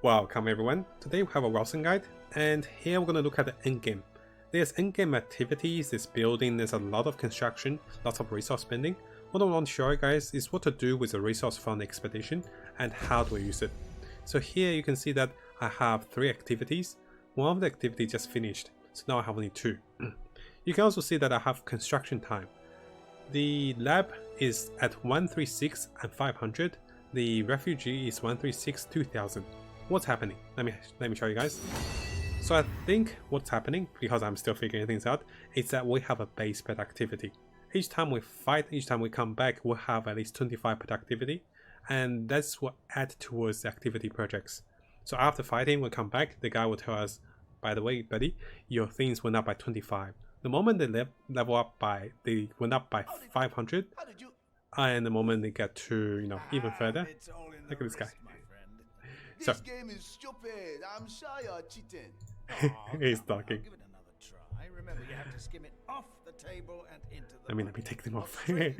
Welcome everyone, today we have a Wolcen guide, and here we're going to look at the endgame. There's endgame activities, there's building, there's a lot of construction, lots of resource spending. What I want to show you guys is what to do with the resource fund expedition and how do I use it. So here you can see that I have 3 activities. One of the activities just finished, so now I have only 2. You can also see that I have construction time. The lab is at 136 and 500, the refugee is 136 2000. What's happening? Let me show you guys. So I think what's happening, because I'm still figuring things out, is that we have a base productivity. Each time we fight, each time we come back, we'll have at least 25 productivity, and that's what adds towards the activity projects. So after fighting, we come back, the guy will tell us, by the way, buddy, your things went up by 25. The moment they level up by, they went up by 500, and the moment they get to, even further, look at this guy. So, this game is stupid. I'm sure you're cheating. He's talking. Give it another try. Remember, you have to skim it off the table and into the Let me take them off. Yeah,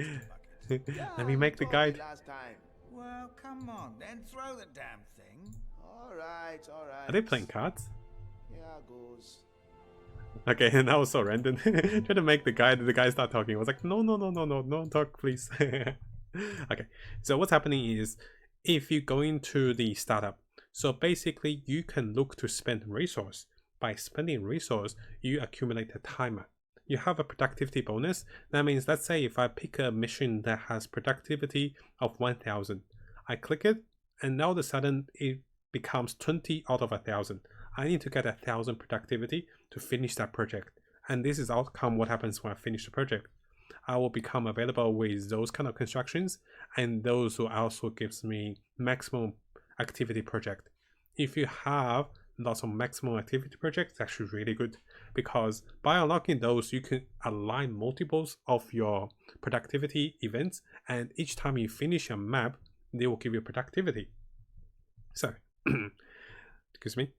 Let me make the guide. last time. Well, come on, then throw the damn thing. All right. Are they playing cards? Here goes. Okay, and that was so random. Trying to make the guy start talking. I was like, no, don't talk, please. Okay, so what's happening is, if you go into the startup, so basically you can look to spend resource. By spending resource, you accumulate a timer. You have a productivity bonus. That means, let's say if I pick a mission that has productivity of 1000, I click it, and now all of a sudden it becomes 20 out of 1000. I need to get 1000 productivity to finish that project. And this is outcome what happens when I finish the project. I will become available with those kind of constructions, and those will also gives me maximum activity project. If you have lots of maximum activity projects, it's actually really good, because by unlocking those, you can align multiples of your productivity events, and each time you finish a map, they will give you productivity. So, excuse me.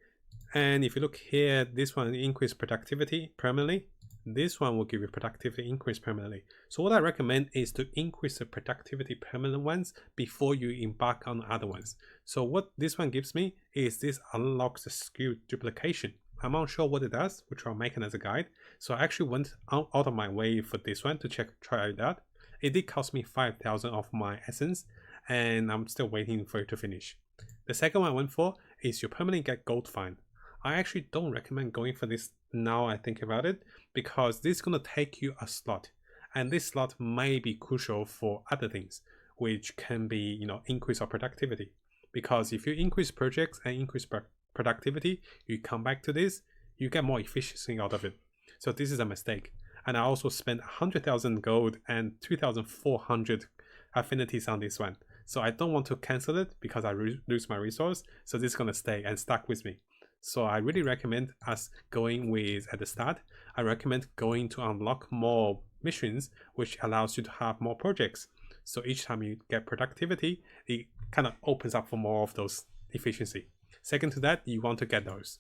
And if you look here, this one increase productivity permanently. This one will give you productivity increase permanently. So what I recommend is to increase the productivity permanent ones before you embark on other ones. So what this one gives me is this unlocks the skill duplication. I'm not sure what it does, which I'll make it as a guide. So I actually went out of my way for this one to try it out. It did cost me 5000 of my essence, and I'm still waiting for it to finish. The second one I went for is you permanently get gold find. I actually don't recommend going for this now I think about it, because this is going to take you a slot, and this slot may be crucial for other things, which can be, increase our productivity. Because if you increase projects and increase productivity, you come back to this, you get more efficiency out of it. So this is a mistake. And I also spent 100,000 gold and 2,400 affinities on this one. So I don't want to cancel it because I lose my resource. So this is going to stay and stuck with me. So I really recommend us going with, at the start, I recommend going to unlock more missions, which allows you to have more projects. So each time you get productivity, it kind of opens up for more of those efficiency. Second to that, you want to get those.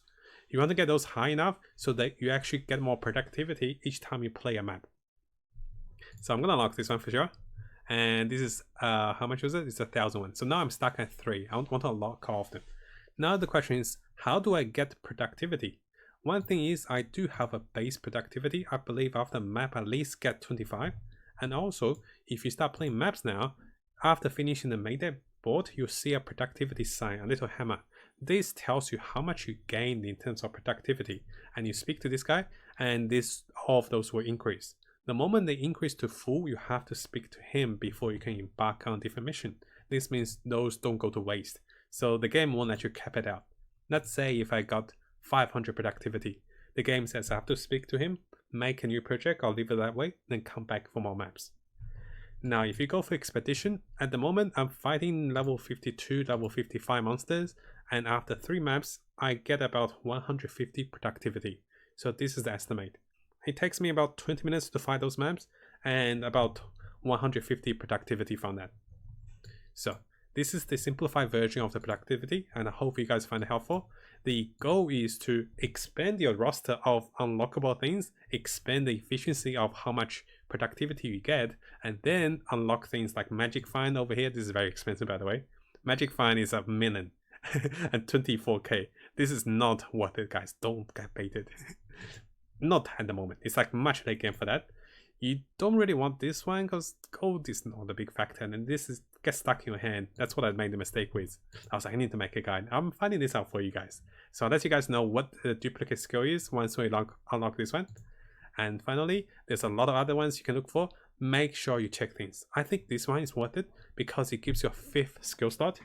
You want to get those high enough so that you actually get more productivity each time you play a map. So I'm going to unlock this one for sure. And this is, how much was it? It's 1,001. So now I'm stuck at 3. I want to unlock all of them. Now the question is, how do I get productivity? One thing is, I do have a base productivity. I believe after map at least get 25. And also, if you start playing maps now, after finishing the main board, you'll see a productivity sign, a little hammer. This tells you how much you gained in terms of productivity. And you speak to this guy, and all of those will increase. The moment they increase to full, you have to speak to him before you can embark on a different mission. This means those don't go to waste. So the game won't let you cap it out. Let's say if I got 500 productivity, the game says I have to speak to him, make a new project, I'll leave it that way, then come back for more maps. Now if you go for expedition, at the moment I'm fighting level 52, level 55 monsters, and after 3 maps I get about 150 productivity. So this is the estimate. It takes me about 20 minutes to fight those maps, and about 150 productivity from that. So this is the simplified version of the productivity, and I hope you guys find it helpful. The goal is to expand your roster of unlockable things, expand the efficiency of how much productivity you get, and then unlock things like Magic Find over here. This is very expensive, by the way. Magic Find is 1 million. and 24k. This is not worth it, guys. Don't get baited. Not at the moment. It's like much late game for that. You don't really want this one because gold is not a big factor, and this is gets stuck in your hand. That's what I made the mistake with. I was like, I need to make a guide. I'm finding this out for you guys. So I'll let you guys know what the duplicate skill is once we unlock this one. And finally, there's a lot of other ones you can look for. Make sure you check things. I think this one is worth it because it gives you a 5th skill slot.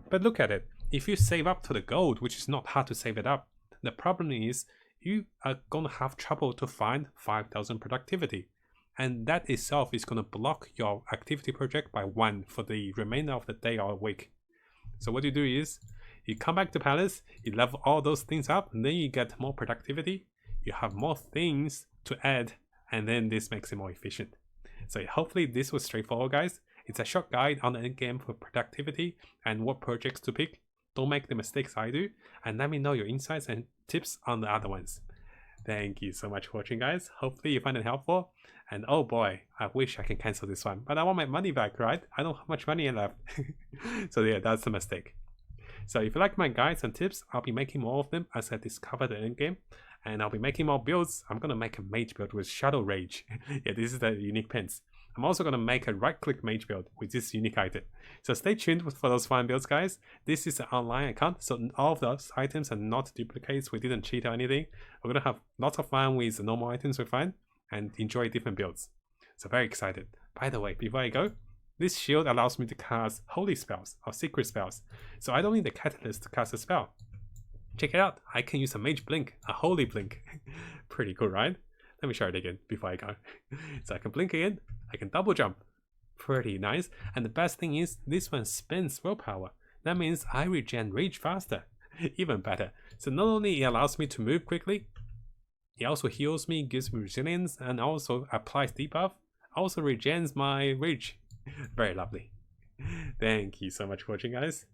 But look at it. If you save up to the gold, which is not hard to save it up, the problem is you are going to have trouble to find 5,000 productivity. And that itself is going to block your activity project by 1 for the remainder of the day or week. So what you do is, you come back to Palace, you level all those things up, and then you get more productivity, you have more things to add, and then this makes it more efficient. So hopefully this was straightforward, guys. It's a short guide on the endgame for productivity and what projects to pick. Don't make the mistakes I do, and let me know your insights and tips on the other ones. Thank you so much for watching, guys. Hopefully you find it helpful. And oh boy, I wish I can cancel this one, but I want my money back, right? I don't have much money left. So yeah, that's a mistake. So if you like my guides and tips, I'll be making more of them as I discover the endgame. And I'll be making more builds. I'm going to make a mage build with Shadow Rage. Yeah, this is the unique pins. I'm also going to make a right-click mage build with this unique item. So stay tuned for those fun builds, guys. This is an online account, so all of those items are not duplicates. We didn't cheat or anything. We're going to have lots of fun with the normal items we find and enjoy different builds. So very excited. By the way, before I go, this shield allows me to cast holy spells or secret spells. So I don't need the catalyst to cast a spell. Check it out. I can use a mage blink, a holy blink. Pretty cool, right? Let me show it again before I go. So I can blink again, I can double jump. Pretty nice. And the best thing is, this one spends willpower. That means I regen rage faster. Even better. So not only it allows me to move quickly, it also heals me, gives me resilience, and also applies debuff. Also regens my rage. Very lovely. Thank you so much for watching, guys.